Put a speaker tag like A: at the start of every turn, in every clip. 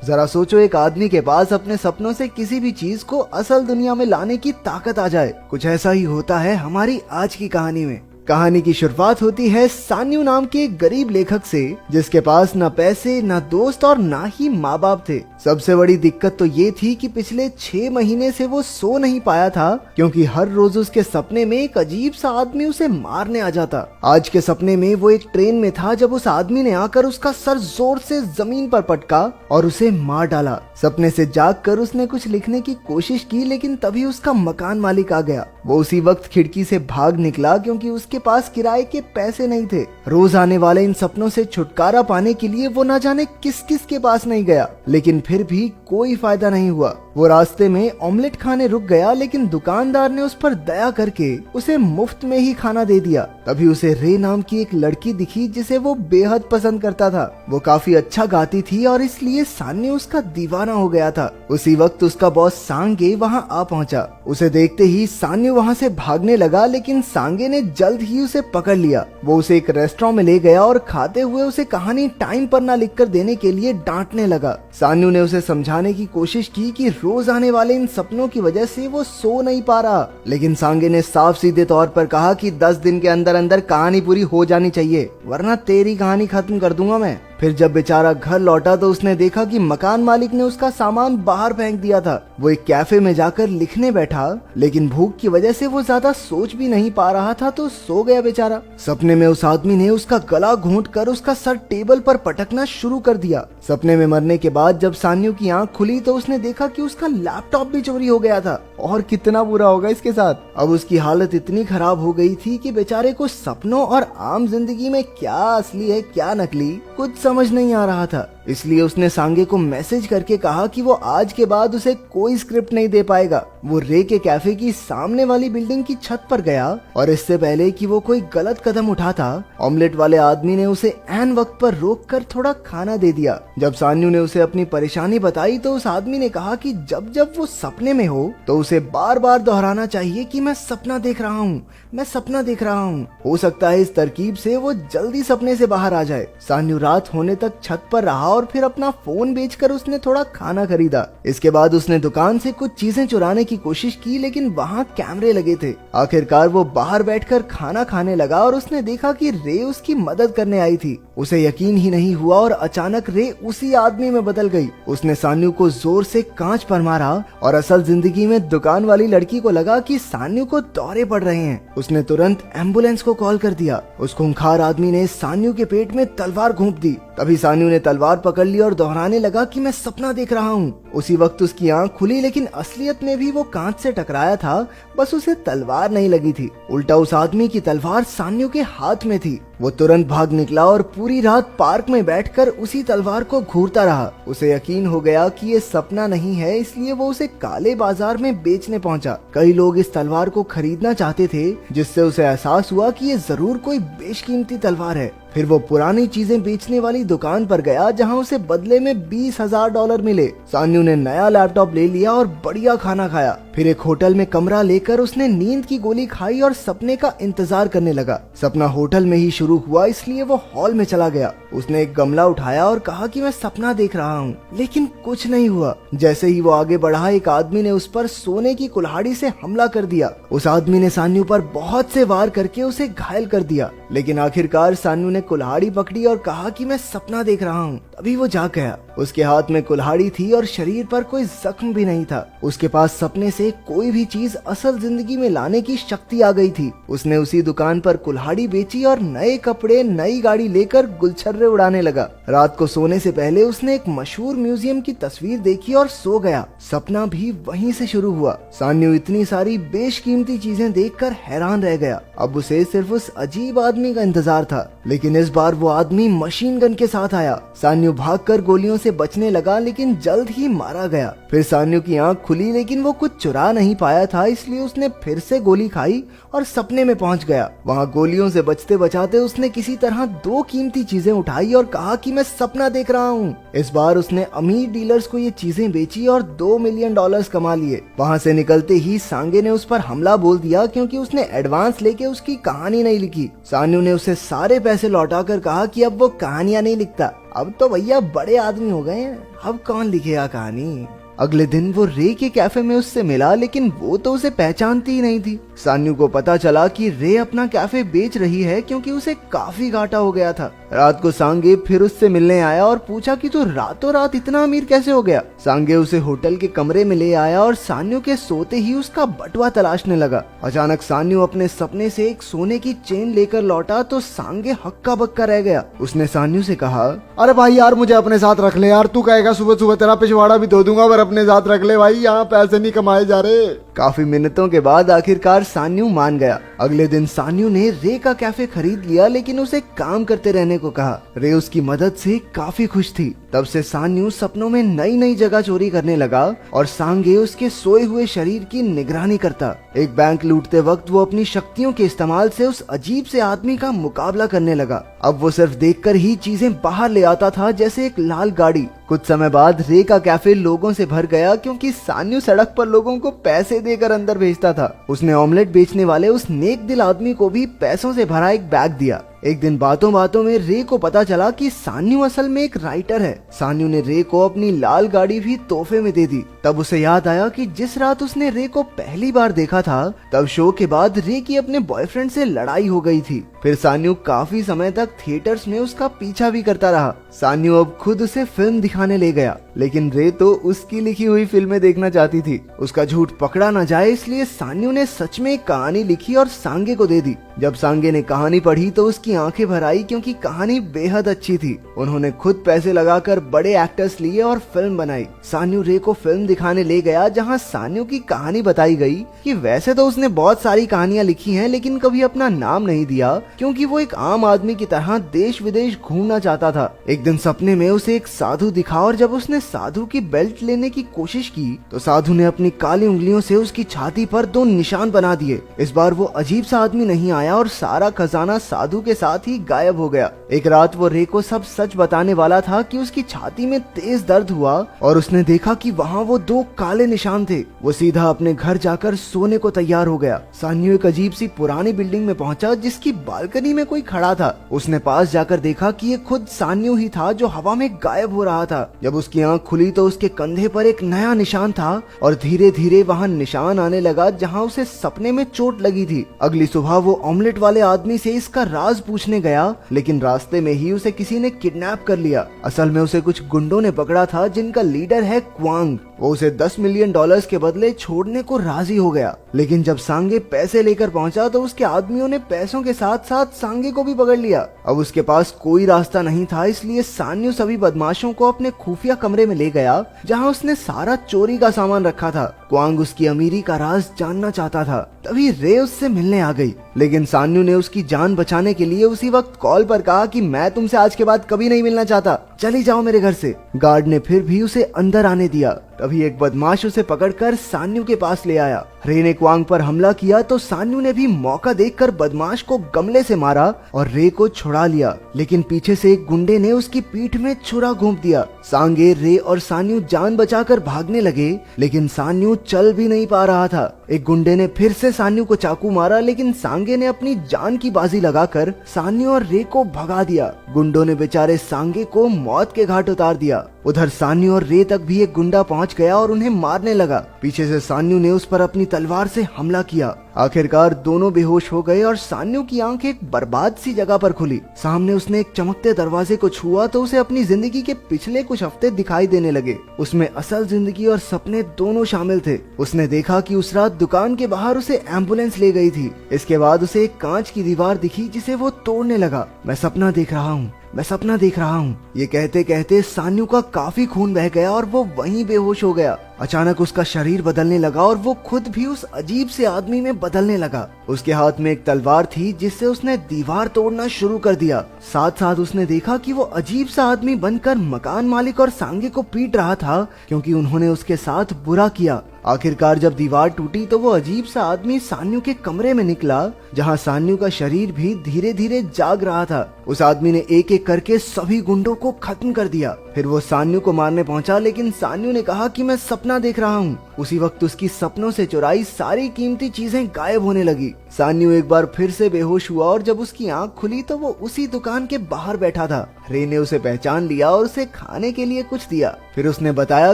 A: जरा सोचो, एक आदमी के पास अपने सपनों से किसी भी चीज को असल दुनिया में लाने की ताकत आ जाए। कुछ ऐसा ही होता है हमारी आज की कहानी में। कहानी की शुरुआत होती है सान्यू नाम के एक गरीब लेखक से, जिसके पास न पैसे, न दोस्त और न ही माँ बाप थे। सबसे बड़ी दिक्कत तो ये थी कि पिछले 6 महीने से वो सो नहीं पाया था, क्योंकि हर रोज उसके सपने में एक अजीब सा आदमी उसे मारने आ जाता। आज के सपने में वो एक ट्रेन में था जब उस आदमी ने आकर उसका सर जोर से जमीन पर पटका और उसे मार डाला। सपने से जागकर उसने कुछ लिखने की कोशिश की, लेकिन तभी उसका मकान मालिक आ गया। वो उसी वक्त खिड़की से भाग निकला, क्योंकि उसके पास किराए के पैसे नहीं थे। रोज आने वाले इन सपनों से छुटकारा पाने के लिए वो न जाने किस किस के पास नहीं गया, लेकिन फिर भी कोई फायदा नहीं हुआ। वो रास्ते में ऑमलेट खाने रुक गया, लेकिन दुकानदार ने उस पर दया करके उसे मुफ्त में ही खाना दे दिया। तभी उसे रे नाम की एक लड़की दिखी, जिसे वो बेहद पसंद करता था। वो काफी अच्छा गाती थी और इसलिए सान्यू उसका दीवाना हो गया था। उसी वक्त उसका बॉस सांगे वहां आ पहुंचा। उसे देखते ही सान्यू वहां से भागने लगा, लेकिन सांगे ने जल्द ही उसे पकड़ लिया। वो उसे एक रेस्टोरेंट में ले गया और खाते हुए उसे कहानी टाइम पर ना लिखकर देने के लिए डांटने लगा। सान्यू ने उसे समझाने की कोशिश की कि रोज आने वाले इन सपनों की वजह से वो सो नहीं पा रहा, लेकिन सांगे ने साफ सीधे तौर पर कहा कि 10 दिन के अंदर अंदर कहानी पूरी हो जानी चाहिए, वरना तेरी कहानी खत्म कर दूंगा मैं। फिर जब बेचारा घर लौटा तो उसने देखा कि मकान मालिक ने उसका सामान बाहर फेंक दिया था। वो एक कैफे में जाकर लिखने बैठा, लेकिन भूख की वजह से वो ज्यादा सोच भी नहीं पा रहा था, तो सो गया बेचारा। सपने में उस आदमी ने उसका गला घोंट कर उसका सर टेबल पर पटकना शुरू कर दिया। सपने में मरने के बाद जब सान्यू की आंख खुली तो उसने देखा कि उसका लैपटॉप भी चोरी हो गया था। और कितना बुरा होगा इसके साथ। अब उसकी हालत इतनी खराब हो गई थी कि बेचारे को सपनों और आम जिंदगी में क्या असली है क्या नकली कुछ समझ नहीं आ रहा था। इसलिए उसने सांगे को मैसेज करके कहा कि वो आज के बाद उसे कोई स्क्रिप्ट नहीं दे पाएगा। वो रे के कैफे की सामने वाली बिल्डिंग की छत पर गया और इससे पहले कि वो कोई गलत कदम उठाता, ऑमलेट वाले आदमी ने उसे ऐन वक्त पर रोककर थोड़ा खाना दे दिया। जब सान्यू ने उसे अपनी परेशानी बताई तो उस आदमी ने कहा कि जब जब वो सपने में हो तो उसे बार बार दोहराना चाहिए कि मैं सपना देख रहा हूँ, मैं सपना देख रहा हूँ। हो सकता है इस तरकीब से वो जल्दी सपने से बाहर आ जाए। सान्यू रात होने तक छत पर रहा और फिर अपना फोन बेचकर उसने थोड़ा खाना खरीदा। इसके बाद उसने दुकान से कुछ चीजें चुराने की कोशिश की, लेकिन वहाँ कैमरे लगे थे। आखिरकार वो बाहर बैठकर खाना खाने लगा और उसने देखा कि रे उसकी मदद करने आई थी। उसे यकीन ही नहीं हुआ और अचानक रे उसी आदमी में बदल गई। उसने सान्यू को जोर से कांच पर मारा और असल जिंदगी में दुकान वाली लड़की को लगा कि सान्यू को दौरे पड़ रहे हैं। उसने तुरंत एम्बुलेंस को कॉल कर दिया। उस खूंखार आदमी ने सान्यू के पेट में तलवार घोंप दी। तभी सान्यू ने तलवार पकड़ ली और दोहराने लगा कि मैं सपना देख रहा हूँ। उसी वक्त उसकी आंख खुली, लेकिन असलियत में भी वो कांच से टकराया था, बस उसे तलवार नहीं लगी थी। उल्टा उस आदमी की तलवार सान्यू के हाथ में थी। वो तुरंत भाग निकला और पूरी रात पार्क में बैठकर उसी तलवार को घूरता रहा। उसे यकीन हो गया कि ये सपना नहीं है, इसलिए वो उसे काले बाजार में बेचने पहुंचा। कई लोग इस तलवार को खरीदना चाहते थे, जिससे उसे एहसास हुआ कि ये जरूर कोई बेशकीमती तलवार है। फिर वो पुरानी चीजें बेचने वाली दुकान पर गया, जहां उसे बदले में $20,000 मिले। सान्यू ने नया लैपटॉप ले लिया और बढ़िया खाना खाया। फिर एक होटल में कमरा लेकर उसने नींद की गोली खाई और सपने का इंतजार करने लगा। सपना होटल में ही शुरू हुआ, इसलिए वो हॉल में चला गया। उसने एक गमला उठाया और कहा कि मैं सपना देख रहा हूँ, लेकिन कुछ नहीं हुआ। जैसे ही वो आगे बढ़ा, एक आदमी ने उस पर सोने की कुल्हाड़ी से हमला कर दिया। उस आदमी ने सान्यू पर बहुत से वार करके उसे घायल कर दिया, लेकिन आखिरकार सान्यू ने कुल्हाड़ी पकड़ी और कहा कि मैं सपना देख रहा हूँ। तभी वो जाग गया। उसके हाथ में कुल्हाड़ी थी और शरीर पर कोई जख्म भी नहीं था। उसके पास सपने से कोई भी चीज असल जिंदगी में लाने की शक्ति आ गई थी। उसने उसी दुकान पर कुल्हाड़ी बेची और नए कपड़े, नई गाड़ी लेकर गुलछर्रे उड़ाने लगा। रात को सोने से पहले उसने एक मशहूर म्यूजियम की तस्वीर देखी और सो गया। सपना भी वहीं से शुरू हुआ। सान्यू इतनी सारी बेशकीमती चीजें देखकर हैरान रह गया। अब उसे सिर्फ उस अजीब आदमी का इंतजार था, लेकिन इस बार वो आदमी मशीन गन के साथ आया। सान्यू भागकर गोलियों से बचने लगा, लेकिन जल्द ही मारा गया। फिर सान्यू की आंख खुली, लेकिन वो कुछ चुरा नहीं पाया था, इसलिए उसने फिर से गोली खाई और सपने में पहुंच गया। वहाँ गोलियों से बचते बचाते उसने किसी तरह 2 कीमती चीजें उठाई और कहा कि मैं सपना देख रहा हूँ। इस बार उसने अमीर डीलर्स को ये चीजें बेची और $2 मिलियन कमा लिए। वहाँ से निकलते ही सांगे ने उस पर हमला बोल दिया, क्योंकि उसने एडवांस लेके उसकी कहानी नहीं लिखी। सान्यू ने उसे सारे पैसे लौटाकर कहा कि अब वो कहानियां नहीं लिखता, अब तो भैया बड़े आदमी हो गए हैं, अब कौन लिखेगा कहानी। अगले दिन वो रे के कैफे में उससे मिला, लेकिन वो तो उसे पहचानती ही नहीं थी। सान्यू को पता चला कि रे अपना कैफे बेच रही है क्योंकि उसे काफी घाटा हो गया था। रात को सांगे फिर उससे मिलने आया और पूछा कि तू रातों रात इतना अमीर कैसे हो गया। सांगे उसे होटल के कमरे में ले आया और सान्यू के सोते ही उसका बटुआ तलाशने लगा। अचानक सान्यू अपने सपने से एक सोने की चेन लेकर लौटा तो सांगे हक्का बक्का रह गया। उसने सान्यू से कहा,
B: अरे भाई यार मुझे अपने साथ रख ले यार, तू कहेगा सुबह सुबह तेरा पिछवाड़ा भी धो दूंगा, पर अपने साथ रख ले भाई, यहाँ पैसे नहीं कमाए जा रहे।
A: काफी मिन्नतों के बाद आखिरकार सान्यू मान गया। अगले दिन सान्यू ने रे का कैफे खरीद लिया, लेकिन उसे काम करते रहने को कहा। रे उसकी मदद से काफी खुश थी। तब से सान्यू सपनों में नई नई जगह चोरी करने लगा और सांगे उसके सोए हुए शरीर की निगरानी करता। एक बैंक लूटते वक्त वो अपनी शक्तियों के इस्तेमाल से उस अजीब से आदमी का मुकाबला करने लगा। अब वो सिर्फ देखकर ही चीजें बाहर ले आता था, जैसे एक लाल गाड़ी। कुछ समय बाद रे का कैफे लोगों से भर गया क्योंकि सान्यू सड़क पर लोगों को पैसे देकर अंदर भेजता था। उसने ऑमलेट बेचने वाले उस नेक दिल आदमी को भी पैसों से भरा एक बैग दिया। एक दिन बातों बातों में रे को पता चला कि सान्यू असल में एक राइटर है। सान्यू ने रे को अपनी लाल गाड़ी भी तोहफे में दे दी। तब उसे याद आया कि जिस रात उसने रे को पहली बार देखा था, तब शो के बाद रे की अपने बॉयफ्रेंड से लड़ाई हो गई थी। फिर सान्यू काफी समय तक थिएटर्स में उसका पीछा भी करता रहा। सान्यू अब खुद उसे फिल्म दिखाने ले गया, लेकिन रे तो उसकी लिखी हुई फिल्में देखना चाहती थी। उसका झूठ पकड़ा न जाए इसलिए सान्यू ने सच में एक कहानी लिखी और सांगे को दे दी। जब सांगे ने कहानी पढ़ी तो उसकी आंखें भर आई क्योंकि कहानी बेहद अच्छी थी। उन्होंने खुद पैसे लगाकर बड़े एक्टर्स लिए और फिल्म बनाई। सान्यू रे को फिल्म दिखाने ले गया, जहां सान्यू की कहानी बताई गई कि वैसे तो उसने बहुत सारी कहानियां लिखी हैं, लेकिन कभी अपना नाम नहीं दिया क्योंकि वो एक आम आदमी की तरह देश विदेश घूमना चाहता था। एक दिन सपने में उसे एक साधु दिखा और जब उसने साधु की बेल्ट लेने की कोशिश की तो साधु ने अपनी काली उंगलियों से उसकी छाती पर 2 निशान बना दिए। इस बार वो अजीब सा आदमी नहीं आया और सारा खजाना साधु के साथ ही गायब हो गया। एक रात वो रे को सब सच बताने वाला था कि उसकी छाती में तेज दर्द हुआ और उसने देखा कि वहाँ वो 2 काले निशान थे। वो सीधा अपने घर जाकर सोने को तैयार हो गया। सान्यू एक अजीब सी पुरानी बिल्डिंग में पहुंचा जिसकी बालकनी में कोई खड़ा था। उसने पास जाकर देखा कि ये खुद सान्यू ही था जो हवा में गायब हो रहा था। जब उसकी आंख खुली तो उसके कंधे पर एक नया निशान था और धीरे धीरे वहाँ निशान आने लगा जहाँ उसे सपने में चोट लगी थी। अगली सुबह वो ऑमलेट वाले आदमी से इसका राज पूछने गया, लेकिन रास्ते में ही उसे किसी ने किडनैप कर लिया। असल में उसे कुछ गुंडों ने पकड़ा था जिनका लीडर है क्वांग। वो उसे $10 मिलियन के बदले छोड़ने को राजी हो गया, लेकिन जब सांगे पैसे लेकर पहुंचा तो उसके आदमियों ने पैसों के साथ साथ सांगे को भी पकड़ लिया। अब उसके पास कोई रास्ता नहीं था, इसलिए सान्यू सभी बदमाशों को अपने खुफिया कमरे में ले गया जहां उसने सारा चोरी का सामान रखा था। क्वांग उसकी अमीरी का राज जानना चाहता था। तभी रे उससे मिलने आ गई, लेकिन सान्यू ने उसकी जान बचाने के लिए उसी वक्त कॉल पर कहा कि मैं तुमसे आज के बाद कभी नहीं मिलना चाहता, चली जाओ मेरे घर से। गार्ड ने फिर भी उसे अंदर आने दिया। तभी एक बदमाश उसे पकड़कर सान्यू के पास ले आया। रे ने क्वांग पर हमला किया तो सान्यू ने भी मौका देखकर बदमाश को गमले से मारा और रे को छुड़ा लिया, लेकिन पीछे से एक गुंडे ने उसकी पीठ में छुरा घोंप दिया। सांगे, रे और सान्यू जान बचाकर भागने लगे, लेकिन सान्यू चल भी नहीं पा रहा था। एक गुंडे ने फिर से सान्यू को चाकू मारा, लेकिन सांगे ने अपनी जान की बाजी लगाकर सान्यू और रे को भगा दिया। गुंडों ने बेचारे सांगे को मौत के घाट उतार दिया। उधर सान्यू और रे तक भी एक गुंडा पहुंच गया और उन्हें मारने लगा। पीछे से सान्यू ने उस पर अपनी तलवार से हमला किया। आखिरकार दोनों बेहोश हो गए और सान्यू की आंख एक बर्बाद सी जगह पर खुली। सामने उसने एक चमकते दरवाजे को छुआ तो उसे अपनी जिंदगी के पिछले कुछ हफ्ते दिखाई देने लगे। उसमें असल जिंदगी और सपने दोनों शामिल थे। उसने देखा कि उस रात दुकान के बाहर उसे एम्बुलेंस ले गई थी। इसके बाद उसे एक कांच की दीवार दिखी जिसे वो तोड़ने लगा। मैं सपना देख रहा हूँ, मैं सपना देख रहा हूँ। ये कहते कहते सान्यू का काफी खून बह गया और वो वहीं बेहोश हो गया। अचानक उसका शरीर बदलने लगा और वो खुद भी उस अजीब से आदमी में बदलने लगा। उसके हाथ में एक तलवार थी जिससे उसने दीवार तोड़ना शुरू कर दिया। साथ साथ उसने देखा कि वो अजीब सा आदमी बनकर मकान मालिक और सांगे को पीट रहा था क्योंकि उन्होंने उसके साथ बुरा किया। आखिरकार जब दीवार टूटी तो वो अजीब सा आदमी सान्यू के कमरे में निकला जहां सान्यू का शरीर भी धीरे धीरे जाग रहा था। उस आदमी ने एक एक करके सभी गुंडों को खत्म कर दिया। फिर वो सान्यू को मारने पहुंचा, लेकिन सान्यू ने कहा कि मैं सपना देख रहा हूँ। उसी वक्त उसकी सपनों से चुराई सारी कीमती चीजें गायब होने लगी। सान्यू एक बार फिर से बेहोश हुआ और जब उसकी आंख खुली तो वो उसी दुकान के बाहर बैठा था। रे ने उसे पहचान लिया और उसे खाने के लिए कुछ दिया। फिर उसने बताया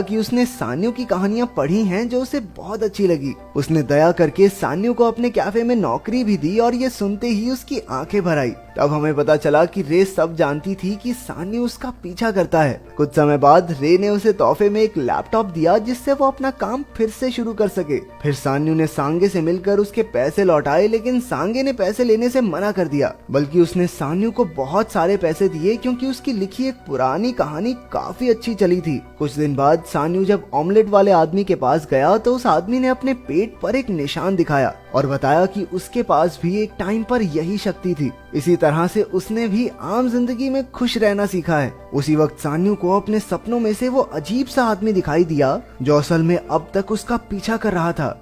A: कि उसने सान्यू की कहानियां पढ़ी हैं जो उसे बहुत अच्छी लगी। उसने दया करके सान्यू को अपने कैफे में नौकरी भी दी और ये सुनते ही उसकी आंखें भर आई। तब हमें पता चला कि रे सब जानती थी कि सान्यू उसका पीछा करता है। कुछ समय बाद रे ने उसे तोहफे में एक लैपटॉप दिया जिससे वो अपना काम फिर से शुरू कर सके। फिर सान्यू ने सांगे से मिलकर उसके पैसे लौटाए, लेकिन सांगे ने पैसे लेने से मना कर दिया, बल्कि उसने सान्यू को बहुत सारे पैसे दिए क्योंकि उसकी लिखी एक पुरानी कहानी काफी अच्छी चली थी। कुछ दिन बाद सान्यू जब ऑमलेट वाले आदमी के पास गया तो उस आदमी ने अपने पेट पर एक निशान दिखाया और बताया कि उसके पास भी एक टाइम पर यही शक्ति थी। इसी तरह से उसने भी आम जिंदगी में खुश रहना सीखा है। उसी वक्त सान्यू को अपने सपनों में से वो अजीब सा आदमी दिखाई दिया जो असल में अब तक उसका पीछा कर रहा था।